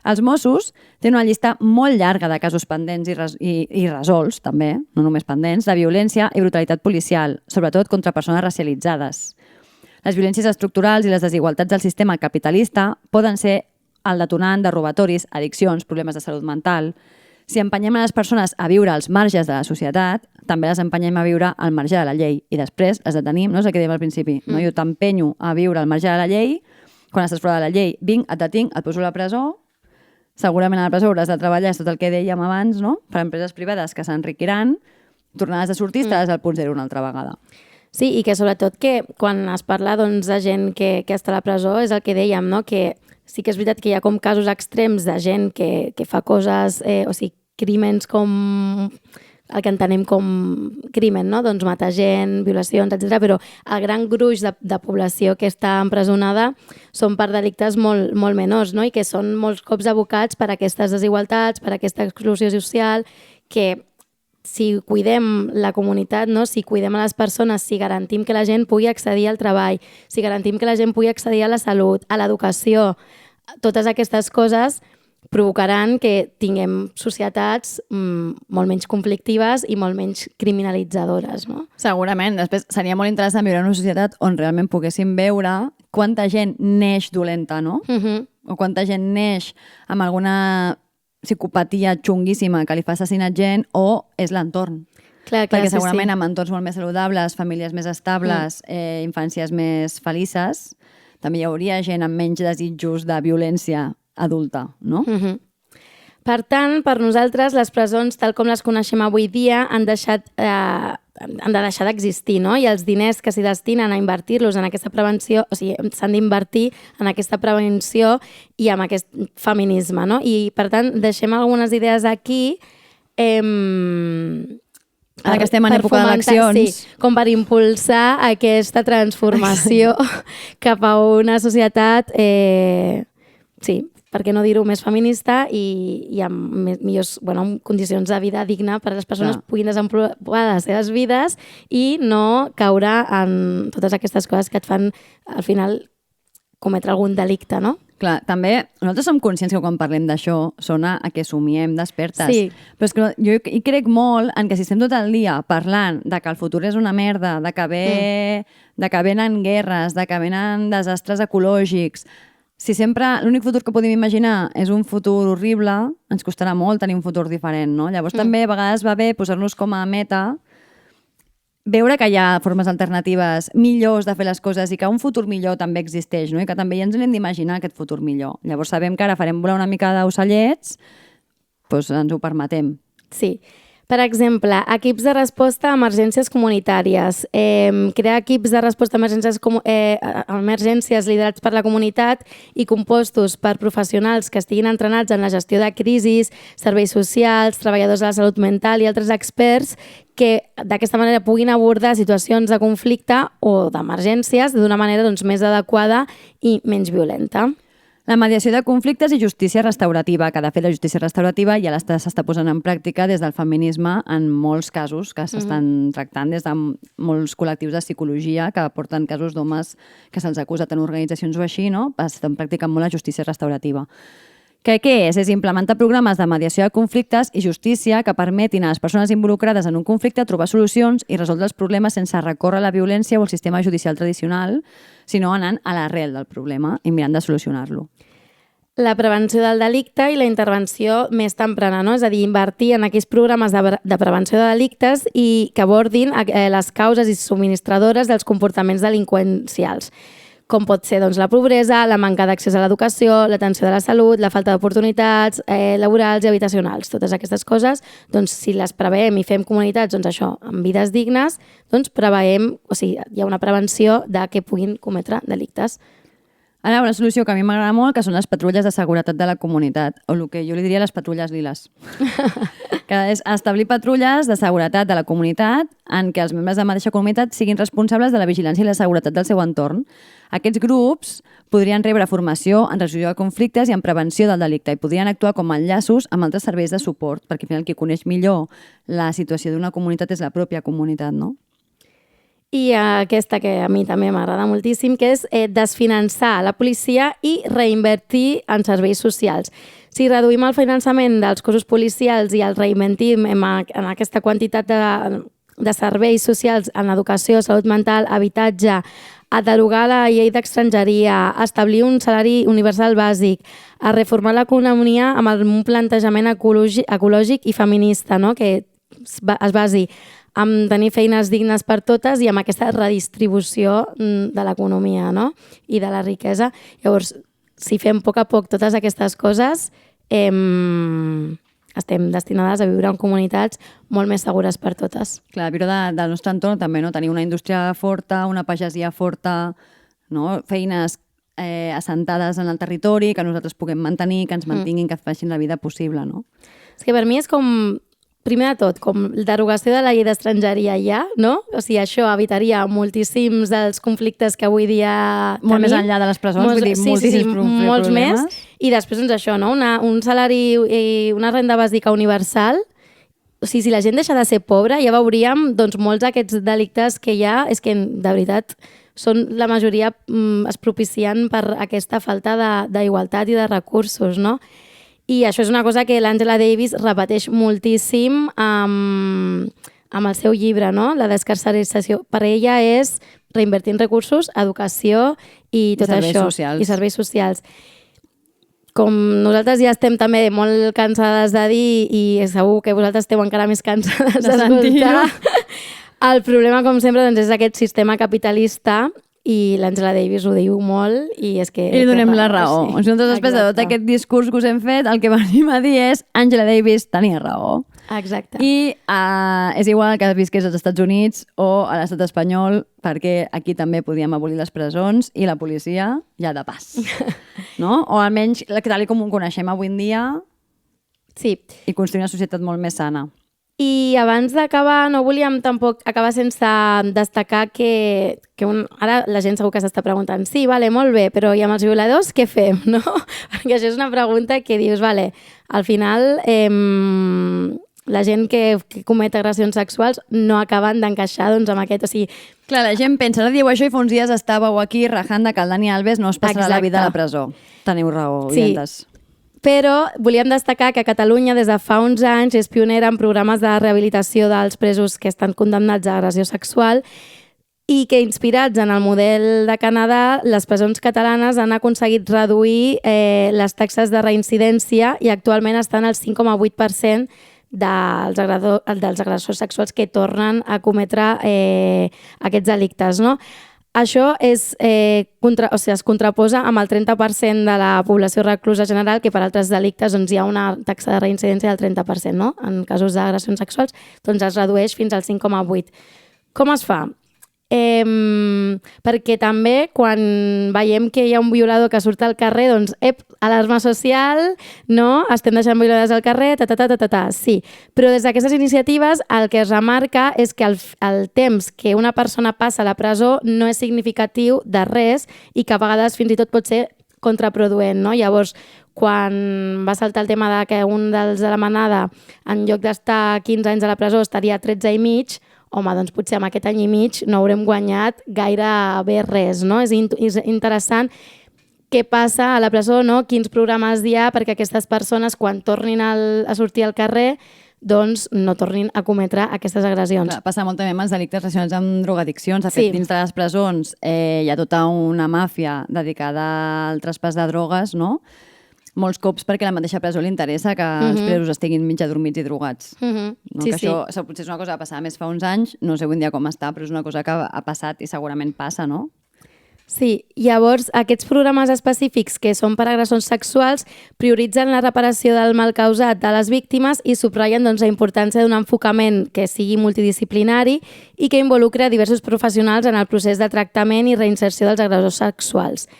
Els Mossos tenen una llista molt llarga de casos pendents i resolts, també, no només pendents, de violència i brutalitat policial, sobretot contra persones racialitzades. Les violències estructurals i les desigualtats del sistema capitalista poden ser el detonant de robatoris, addiccions, problemes de salut mental. Si empenyem a les persones a viure als marges de la societat, també les empenyem a viure al marge de la llei. I després les detenim, no és el que dèiem al principi. No? Jo t'empenyo a viure al marge de la llei, quan estàs fora de la llei, vinc, et detinc, et poso a la presó. Segurament a la presó hauràs de treballar, és tot el que dèiem abans, no? Per empreses privades que s'enriquiran, tornades de sortir, estaràs al punt zero una altra vegada. Sí, i que sobretot que quan es parla doncs, de gent que està a la presó és el que dèiem, no? Que sí que és veritat que hi ha com casos extrems de gent que fa coses, o sigui, crímens com el que entenem com crimen, no? Doncs matar gent, violacions, etc. Però el gran gruix de població que està empresonada són per delictes molt, molt menors, no? I que són molts cops abocats per aquestes desigualtats, per aquesta exclusió social, que si cuidem la comunitat, no? Si cuidem a les persones, si garantim que la gent pugui accedir al treball, si garantim que la gent pugui accedir a la salut, a l'educació, totes aquestes coses provocaran que tinguem societats molt menys conflictives i molt menys criminalitzadores, no? Segurament. Després seria molt interessant viure en una societat on realment poguéssim veure quanta gent neix dolenta, no? O quanta gent neix amb alguna psicopatia xunguíssima que li fa assassinar gent o és l'entorn. Clar, perquè segurament amb entorns molt més saludables, famílies més estables, infàncies més felices, també hi hauria gent amb menys desitjos de violència adulta, no? Per tant, per nosaltres, les presons, tal com les coneixem avui dia, han de deixar d'existir, no? I els diners que s'hi destinen a invertir-los en aquesta prevenció, o sigui, s'han d'invertir en aquesta prevenció i en aquest feminisme, no? I, per tant, deixem algunes idees aquí ara que estem en època d'eleccions. Sí, com per impulsar aquesta transformació cap a una societat, sí, per què no dir-ho, més feminista i amb millors condicions de vida digna per a les persones puguin desenvolupar les seves vides i no caure en totes aquestes coses que et fan, al final, cometre algun delicte, no? Clar, també nosaltres som conscients que quan parlem d'això sona a que somiem despertes. Sí. Però és que jo hi crec molt en que si estem tot el dia parlant de que el futur és una merda, de que venen guerres, de que venen desastres ecològics, si sempre l'únic futur que podem imaginar és un futur horrible, ens costarà molt tenir un futur diferent, no? Llavors també a vegades va bé posar-nos com a meta veure que hi ha formes alternatives millors de fer les coses i que un futur millor també existeix, no? I que també ja ens n'hem d'imaginar aquest futur millor. Llavors sabem que ara farem volar una mica d'ocellets, doncs ens ho permetem. Sí. Per exemple, equips de resposta a emergències comunitàries. Crear equips de resposta a emergències liderats per la comunitat i compostos per professionals que estiguin entrenats en la gestió de crisis, serveis socials, treballadors de la salut mental i altres experts que d'aquesta manera puguin abordar situacions de conflicte o d'emergències d'una manera més adequada i menys violenta. La mediació de conflictes i justícia restaurativa, que de fet la justícia restaurativa ja s'està posant en pràctica des del feminisme en molts casos que s'estan tractant des de molts col·lectius de psicologia que porten casos d'homes que se'ls ha acusat en organitzacions o així, no? Estan practicant molt la justícia restaurativa. Què és? És implementar programes de mediació de conflictes i justícia que permetin a les persones involucrades en un conflicte trobar solucions i resoldre els problemes sense recórrer a la violència o al sistema judicial tradicional, sinó anant a l'arrel del problema i mirant de solucionar-lo. La prevenció del delicte i la intervenció més temprana, no? És a dir, invertir en aquells programes de prevenció de delictes i que abordin les causes i subministradores dels comportaments delinqüencials, com pot ser la pobresa, la manca d'accés a l'educació, l'atenció de la salut, la falta d'oportunitats laborals i habitacionals. Totes aquestes coses, si les preveiem i fem comunitats, això, amb vides dignes, preveiem, o sigui, hi ha una prevenció de que puguin cometre delictes. Ara, una solució que a mi m'agrada molt, que són les patrulles de seguretat de la comunitat, o el que jo li diria les patrulles liles. Que és establir patrulles de seguretat de la comunitat en què els membres de la mateixa comunitat siguin responsables de la vigilància i la seguretat del seu entorn. Aquests grups podrien rebre formació en resolució de conflictes i en prevenció del delicte i podrien actuar com a enllaços amb altres serveis de suport, perquè al final qui coneix millor la situació d'una comunitat és la pròpia comunitat, no? I aquesta que a mi també m'agrada moltíssim, que és desfinançar la policia i reinvertir en serveis socials. Si reduïm el finançament dels cossos policials i el reinvertim en aquesta quantitat de serveis socials en educació, salut mental, habitatge, a derogar la llei d'estrangeria, a establir un salari universal bàsic, a reformar l'economia amb un plantejament ecològic i feminista, no? Que es basi amb tenir feines dignes per totes i amb aquesta redistribució de l'economia, no? I de la riquesa. Llavors, si fem a poc totes aquestes coses, estem destinades a viure en comunitats molt més segures per totes. Clar, viure del nostre entorn també, no? Tenir una indústria forta, una pagesia forta, no? Feines assentades en el territori, que nosaltres puguem mantenir, que ens mantinguin, que facin la vida possible, no? És que per mi és com... Primer de tot, com derogació de la llei d'estrangeria ja, no? O sigui, això evitaria moltíssims dels conflictes que avui dia tenim. Molt més enllà de les presons, vull dir, moltíssims problemes. Molts més. I després, això, no? Un salari i una renda bàsica universal. O sigui, si la gent deixa de ser pobra, ja veuríem molts d'aquests delictes que hi ha, és que, de veritat, la majoria es propicien per aquesta falta d'igualtat i de recursos, no? I això és una cosa que l'Angela Davis repeteix moltíssim amb el seu llibre, no? La descarcerització. Per ella és reinvertir en recursos, educació i tot això. I serveis socials. Com nosaltres ja estem també molt cansades de dir, i segur que vosaltres esteu encara més cansades d'escoltar, el problema, com sempre, és aquest sistema capitalista. I l'Angela Davis ho diu molt i és que... I li donem la raó. Sí. Nosaltres, després de tot aquest discurs que us hem fet, el que venim a dir és Angela Davis tenia raó. Exacte. I és igual que visqués als Estats Units o a l'estat espanyol, perquè aquí també podíem abolir les presons i la policia ja de pas. No? O almenys, tal com ho coneixem avui en dia, sí. I construir una societat molt més sana. I abans d'acabar, no volíem tampoc acabar sense destacar que ara la gent segur que s'està preguntant sí, vale, molt bé, però i amb els violadors què fem, no? Perquè això és una pregunta que dius, vale, al final la gent que comet agressions sexuals no acaben d'encaixar doncs, amb aquest, o sigui... Clar, la gent pensa, ara diu això i fa uns dies estàveu aquí rajant que el Dani Alves no es passarà la vida a la presó. Teniu raó, oientes. Sí. Però volíem destacar que Catalunya des de fa uns anys és pionera en programes de rehabilitació dels presos que estan condemnats a agressió sexual i que, inspirats en el model de Canadà, les presons catalanes han aconseguit reduir les taxes de reincidència i actualment estan al 5,8% dels agressors sexuals que tornen a cometre aquests delictes, no? Això es contraposa amb el 30% de la població reclusa general, que per altres delictes doncs, hi ha una taxa de reincidència del 30%, no? En casos d'agressions sexuals doncs es redueix fins al 5,8%. Com es fa? Perquè també quan veiem que hi ha un violador que surt al carrer, doncs, alarma social, no? Estem deixant violadors al carrer, sí. Però des d'aquestes iniciatives el que es remarca és que el temps que una persona passa a la presó no és significatiu de res i que a vegades fins i tot pot ser contraproduent, no? Llavors, quan va saltar el tema de que un dels de la manada, en lloc d'estar 15 anys a la presó, estaria 13 i mig, home, doncs potser amb aquest any i mig no haurem guanyat gaire bé res, no? És interessant què passa a la presó, no? Quins programes hi ha perquè aquestes persones, quan tornin a sortir al carrer, doncs no tornin a cometre aquestes agressions. Clar, passa molt també amb els delictes relacionats amb drogadiccions. De fet, dins de les presons hi ha tota una màfia dedicada al traspàs de drogues, no? Molts cops perquè a la mateixa presó li interessa que els presos estiguin mig adormits i drogats. No? Sí, que això potser és una cosa que passava més fa uns anys, no sé avui en dia com està, però és una cosa que ha passat i segurament passa, no? Sí, llavors aquests programes específics que són per agressions sexuals prioritzen la reparació del mal causat de les víctimes i subratllen doncs, la importància d'un enfocament que sigui multidisciplinari i que involucri a diversos professionals en el procés de tractament i reinserció dels agressors sexuals.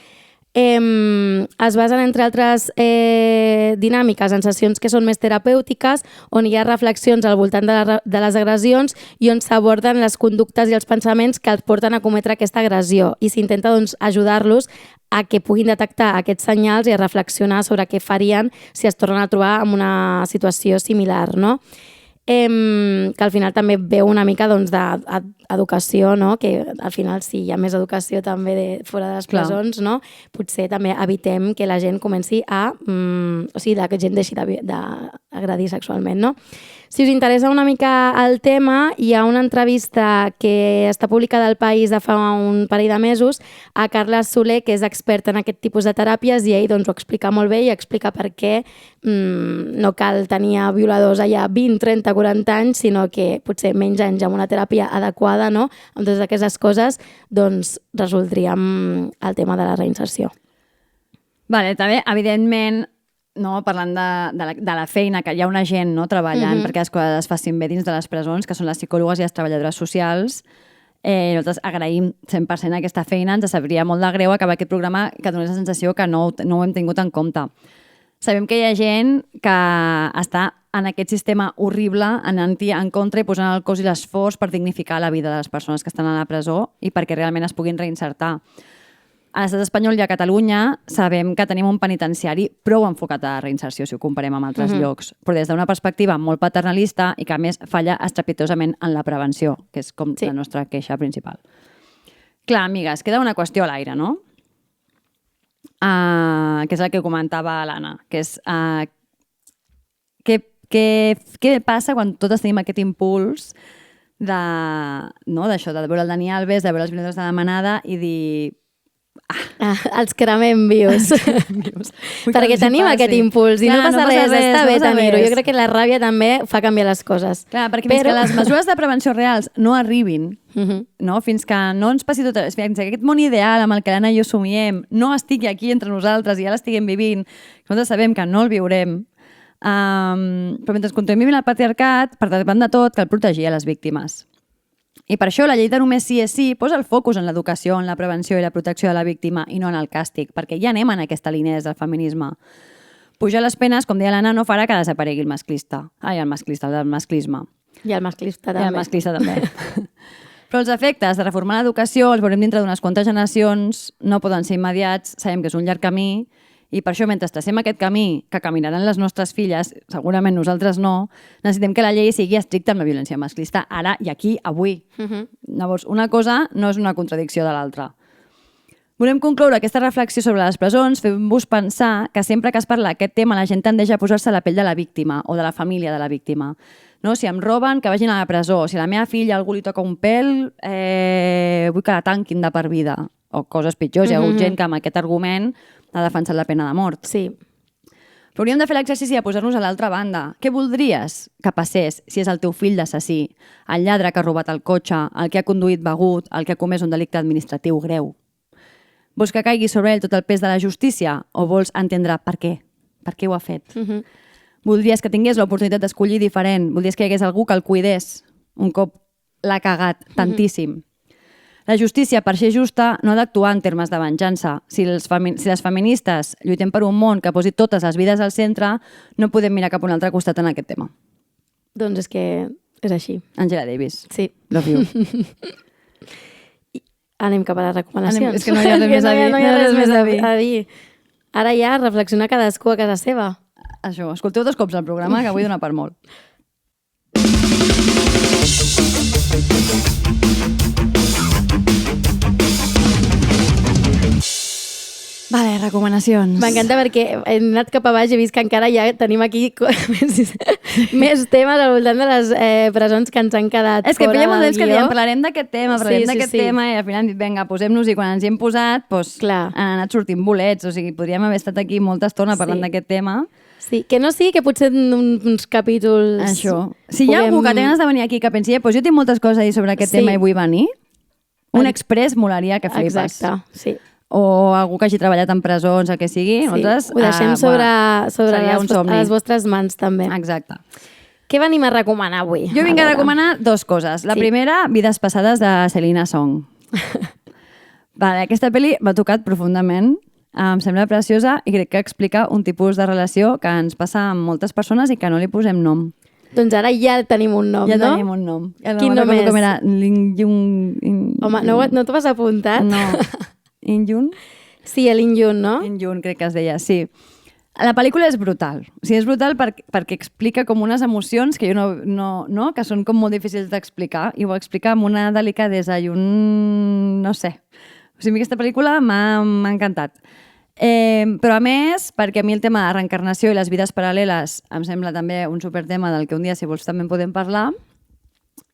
Es basen, entre altres dinàmiques, en sessions que són més terapèutiques, on hi ha reflexions al voltant de les agressions i on s'aborden les conductes i els pensaments que els porten a cometre aquesta agressió i s'intenta doncs, ajudar-los a que puguin detectar aquests senyals i a reflexionar sobre què farien si es tornen a trobar en una situació similar, no? Que al final també veu una mica doncs, d'educació, no? Que al final si hi ha més educació també fora de les presons, no? Potser també evitem que la gent comenci o sigui, que gent deixi d'agredir sexualment, no? Si us interessa una mica el tema, hi ha una entrevista que està publicada al País de fa un parell de mesos a Carles Soler, que és expert en aquest tipus de teràpies, i ell doncs, ho explica molt bé i explica per què no cal tenir violadors allà 20, 30, 40 anys, sinó que potser menys anys amb una teràpia adequada, no? Amb totes aquestes coses, doncs resoldríem el tema de la reinserció. Vale, també, evidentment, no, parlant de la feina, que hi ha una gent no, treballant perquè les coses es facin bé dins de les presons, que són les psicòlogues i les treballadores socials. Nosaltres agraïm 100% aquesta feina. Ens sabria molt de greu acabar aquest programa que donés la sensació que no ho hem tingut en compte. Sabem que hi ha gent que està en aquest sistema horrible, anant-hi en contra i posant el cos i l'esforç per dignificar la vida de les persones que estan a la presó i perquè realment es puguin reinsertar. A l'estat espanyol i a Catalunya sabem que tenim un penitenciari prou enfocat a la reinserció si ho comparem amb altres llocs, però des d'una perspectiva molt paternalista i que a més falla estrepitosament en la prevenció, que és com la nostra queixa principal. Clar, amigues, queda una qüestió a l'aire, no? Que és el que comentava l'Anna, que és què passa quan totes tenim aquest impuls d'això, de veure el Dani Alves, de veure els violadors de la manada i dir... els cremem vius. Perquè tenim aquest impuls i no passa res, està bé tenir-ho. Jo crec que la ràbia també fa canviar les coses. Clar, perquè fins que les mesures de prevenció reals no arribin, fins que no ens passi tot, fins que aquest món ideal amb el que l'Anna i jo somiem no estigui aquí entre nosaltres i ja l'estiguem vivint, nosaltres sabem que no el viurem, però mentre continuem vivint el patriarcat, per davant de tot, cal protegir a les víctimes. I per això la llei de només sí és sí posa el focus en l'educació, en la prevenció i la protecció de la víctima i no en el càstig, perquè ja anem en aquesta línia des del feminisme. Pujar les penes, com deia l'Anna, no farà que desaparegui el masclisme. I el masclisme també. Però els efectes de reformar l'educació els veurem dintre d'unes quantes generacions, no poden ser immediats, sabem que és un llarg camí I per això, mentre tracem aquest camí que caminaran les nostres filles, segurament nosaltres no, necessitem que la llei sigui estricta amb la violència masclista ara i aquí, avui. Llavors, una cosa no és una contradicció de l'altra. Volem concloure aquesta reflexió sobre les presons fent-vos pensar que sempre que es parla d'aquest tema la gent tendeix a posar-se a la pell de la víctima o de la família de la víctima. No? Si em roben, que vagin a la presó. Si a la meva filla algú li toca un pèl, vull que la tanquin de per vida. O coses pitjors. Hi ha hagut gent que amb aquest argument ha defensat la pena de mort. Sí. Però hauríem de fer l'exercici de posar-nos a l'altra banda. Què voldries que passés si és el teu fill d'assassí, el lladre que ha robat el cotxe, el que ha conduït begut, el que ha comès un delicte administratiu greu? Vols que caigui sobre ell tot el pes de la justícia o vols entendre per què? Per què ho ha fet? Voldries que tingués l'oportunitat d'escollir diferent? Voldries que hi hagués algú que el cuidés un cop l'ha cagat tantíssim? La justícia, per ser justa, no ha d'actuar en termes de venjança. Si les feministes lluitem per un món que posi totes les vides al centre, no podem mirar cap a un altre costat en aquest tema. Doncs és que és així. Angela Davis. Sí. Love you. Anem cap a les recomanacions. És que no hi ha res més a dir. No hi ha res més a dir. Ara ja reflexionar cadascú a casa seva. Això, escolteu 2 cops el programa, que avui dona per molt. Vale, recomanacions. M'encanta perquè he anat cap a baix i he vist que encara ja tenim aquí més temes al voltant de les presons que ens han quedat És que fora feia molt del temps que guió. dèiem, parlarem d'aquest tema, i al final hem dit, vinga, posem-nos, i quan ens hi hem posat, doncs, Clar. han anat sortint bolets, o sigui, podríem haver estat aquí molta estona parlant d'aquest tema. Sí, que no sigui que potser en uns capítols... Això. Si hi ha algú que té ganes de venir aquí que pensi, doncs jo tinc moltes coses a dir sobre aquest tema i vull venir, un express molaria que flipes. Exacte, sí. O algú que hagi treballat en presons, el que sigui, nosaltres... Ho deixem sobre seria un somni. les vostres mans, també. Exacte. Què venim a recomanar avui? Jo vinc a recomanar 2 coses. La primera, Vides passades de Selina Song. Vale, aquesta pel·li m'ha tocat profundament, em sembla preciosa i crec que explica un tipus de relació que ens passa amb moltes persones i que no li posem nom. Doncs ara ja tenim un nom, Ja no? tenim un nom. Quin nom és? Com era? Home, no t'ho has apuntat? No. Injun? Sí, l'Injun, no? Injun, crec que es deia, sí. La pel·lícula és brutal. O sigui, és brutal perquè explica com unes emocions que jo no, que són com molt difícils d'explicar, i ho explica amb una delicadesa i un... no sé. O sigui, aquesta pel·lícula m'ha encantat. Però a més, perquè a mi el tema de reencarnació i les vides paral·leles em sembla també un supertema del que un dia, si vols, també en podem parlar,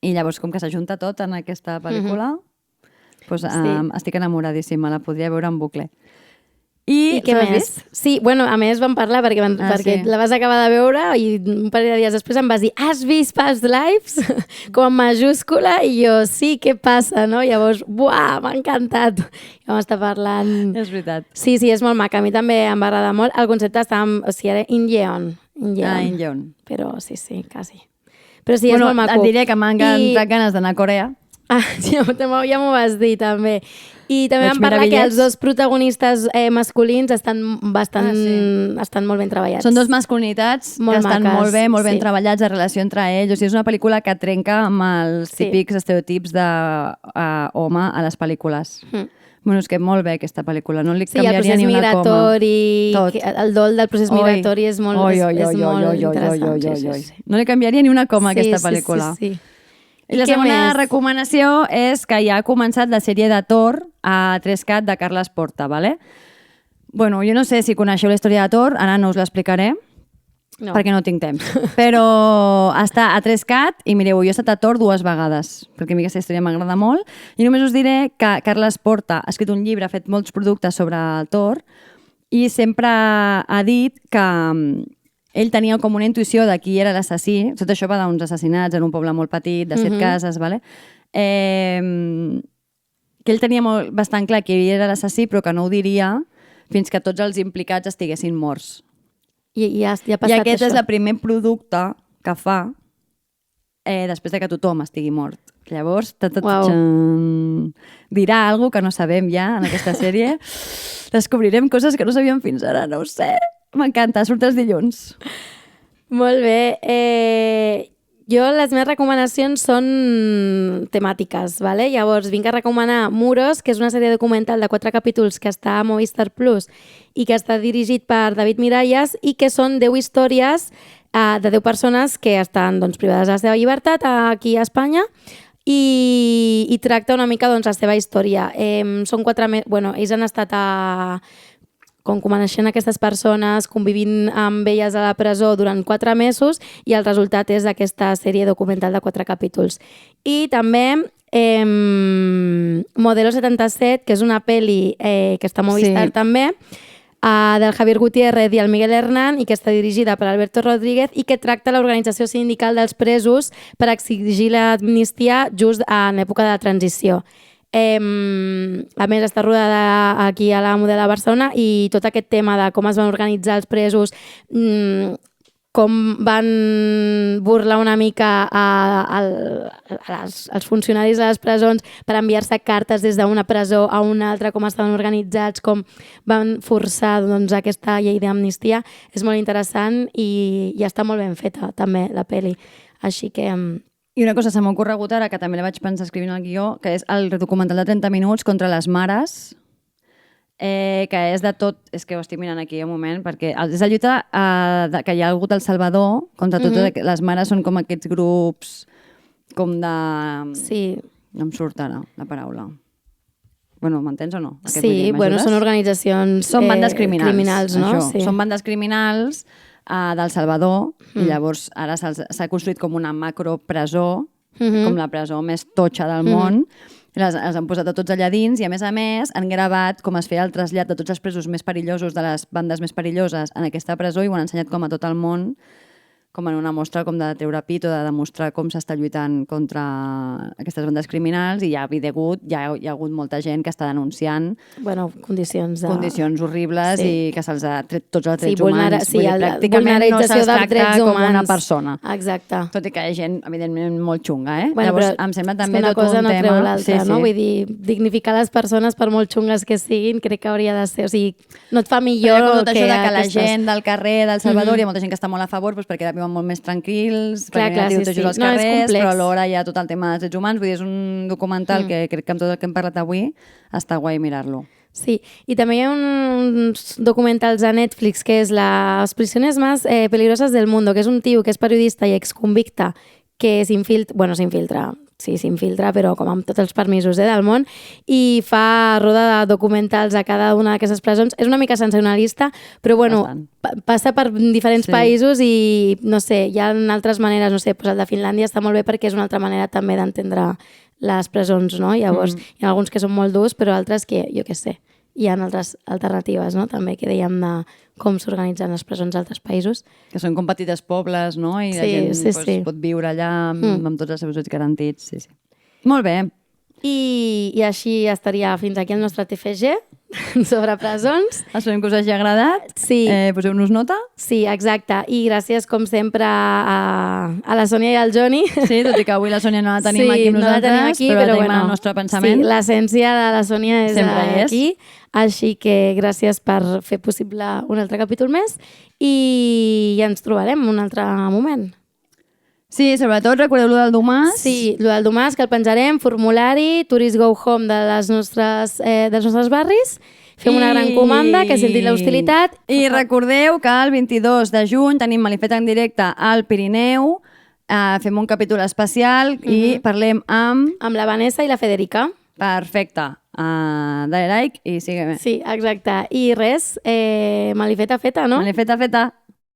i llavors com que s'ajunta tot en aquesta pel·lícula, doncs estic enamoradíssima, la podria veure en bucle. I què més? Sí, bueno, a més vam parlar perquè la vas acabar de veure i un parell de dies després em vas dir has vist Past Lives? Com en majúscula, i jo, sí, què passa, no? Llavors, buah, m'ha encantat. I vam estar parlant... És veritat. Sí, és molt maca. A mi també em va agradar molt. El concepte estava... O sigui, era Injeon. Injeon. Però sí, quasi. Però sí, és molt maco. Et diré que m'han encantat ganes d'anar a Corea. Ja m'ho vas dir, també. I també vam parlar que els 2 protagonistes masculins estan molt ben treballats. Són 2 masculinitats que estan molt ben treballats, la relació entre ells. O sigui, és una pel·lícula que trenca amb els típics estereotips d'home a les pel·lícules. Bueno, és que molt bé aquesta pel·lícula, no li canviaria ni una coma. El dol del procés migratori és molt interessant. No li canviaria ni una coma a aquesta pel·lícula. Sí. I la segona recomanació és que ja ha començat la sèrie de Thor a 3CAT de Carles Porta, ¿vale? Bueno, jo no sé si coneixeu la història de Thor, ara no us l'explicaré, perquè no tinc temps. Però està a 3CAT i mireu, jo he estat a Thor 2 vegades, perquè a mi aquesta història m'agrada molt, i només us diré que Carles Porta ha escrit un llibre, ha fet molts productes sobre Thor, i sempre ha dit que ell tenia com una intuïció de qui era l'assassí. Tot això va d'uns assassinats en un poble molt petit, de 7 cases, ¿vale? Que ell tenia bastant clar qui era l'assassí, però que no ho diria fins que tots els implicats estiguessin morts. I ja ha passat I aquest això. és el primer producte que fa després de que tothom estigui mort. Llavors, dirà alguna cosa que no sabem ja en aquesta sèrie. Descobrirem coses que no sabíem fins ara, no ho sé. M'encanta, surt els dilluns. Molt bé. Jo, les meves recomanacions són temàtiques, vale? Llavors vinc a recomanar Muros, que és una sèrie documental de 4 capítols que està a Movistar Plus i que està dirigit per David Miralles i que són 10 històries de 10 persones que estan doncs, privades de la seva llibertat aquí a Espanya i tracta una mica doncs, la seva història. Són 4 mesos... Bueno, ells han estat com coneixent aquestes persones, convivint amb elles a la presó durant 4 mesos i el resultat és aquesta sèrie documental de 4 capítols. I també Modelo 77, que és una pel·li que està a Movistar també, del Javier Gutiérrez i el Miguel Hernán i que està dirigida per Alberto Rodríguez i que tracta l'organització sindical dels presos per exigir l'amnistia just en època de transició. A més està rodada aquí a la Model de Barcelona i tot aquest tema de com es van organitzar els presos, com van burlar una mica als funcionaris de les presons per enviar-se cartes des d'una presó a una altra, com estaven organitzats, com van forçar doncs, aquesta llei d'amnistia, és molt interessant i està molt ben feta també la pel·li, així que... I una cosa se m'ha ocorregut ara, que també la vaig pensar escrivint el guió, que és el documental de 30 minuts contra les mares, que és de tot... És que ho estic mirant aquí un moment, perquè és la lluita que hi ha hagut al Salvador contra totes les mares, són com aquests grups com de... Sí. No em surt ara la paraula. Bueno, m'entens o no? Sí, bueno, són organitzacions són bandes criminals, no? Això. Sí. Són bandes criminals del Salvador i llavors ara s'ha construït com una macropresó, com la presó més totxa del món. Les han posat a tots allà dins i a més han gravat com es feia el trasllat de tots els presos més perillosos de les bandes més perilloses en aquesta presó i ho han ensenyat com a tot el món, com en una mostra com de treure pit o de demostrar com s'està lluitant contra aquestes bandes criminals i hi ha hagut molta gent que està denunciant condicions horribles i que se'ls ha tret tots els drets humans. Pràcticament no se'ls tracta com una persona. Exacte. Tot i que hi ha gent, evidentment, molt xunga, Llavors, em sembla també tot un tema... no treu l'altra, no? Vull dir, dignificar les persones per molt xungues que siguin, crec que hauria de ser... O sigui, no et fa millor tot això de que la gent del carrer del Salvador, hi ha molta gent que està molt a favor perquè viuen molt més tranquils, perquè no tenen tots als carrers, però alhora hi ha tot el tema dels drets humans. Vull dir, és un documental que crec que amb tot el que hem parlat avui està guai mirar-lo. Sí, i també hi ha uns documentals a Netflix que és Las prisiones más peligrosas del mundo, que és un tio que és periodista i exconvicte que s'infiltra, però com amb tots els permisos del món, i fa roda de documentals a cada una d'aquestes presons. És una mica sensacionalista, però passa per diferents països i, no sé, hi ha altres maneres, no sé, el de Finlàndia està molt bé perquè és una altra manera també d'entendre les presons, no? Llavors, hi ha alguns que són molt durs, però altres que, jo què sé, hi ha altres alternatives, no? També que dèiem de com s'organitzen les presons d'altres països. Que són com petits pobles, no? I la gent pot viure allà amb tots els seus drets garantits. Sí. Molt bé. I així estaria fins aquí el nostre TFG sobre presons. Esperem que us hagi agradat. Sí. Poseu-nos nota. Sí, exacte. I gràcies, com sempre, a la Sònia i al Joni. Sí, tot i que avui la Sònia no la tenim aquí amb nosaltres, no la tenim aquí, però la tenim al nostre pensament. Sí, l'essència de la Sònia és sempre aquí. Així que gràcies per fer possible un altre capítol més i ens trobarem un altre moment. Sí, sobretot recordeu-lo del Domàs. Sí, el del Domàs, que el penjarem, formulari, Tourist Go Home dels nostres barris. Fem una gran comanda, que sentit l'hostilitat. I recordeu que el 22 de juny tenim Malifet en directe al Pirineu. Fem un capítol especial i parlem amb... Amb la Vanessa i la Federica. Perfecte. Dale like i sígueme. Sí, exacte. I res, malifeta feta, no? Malifeta feta.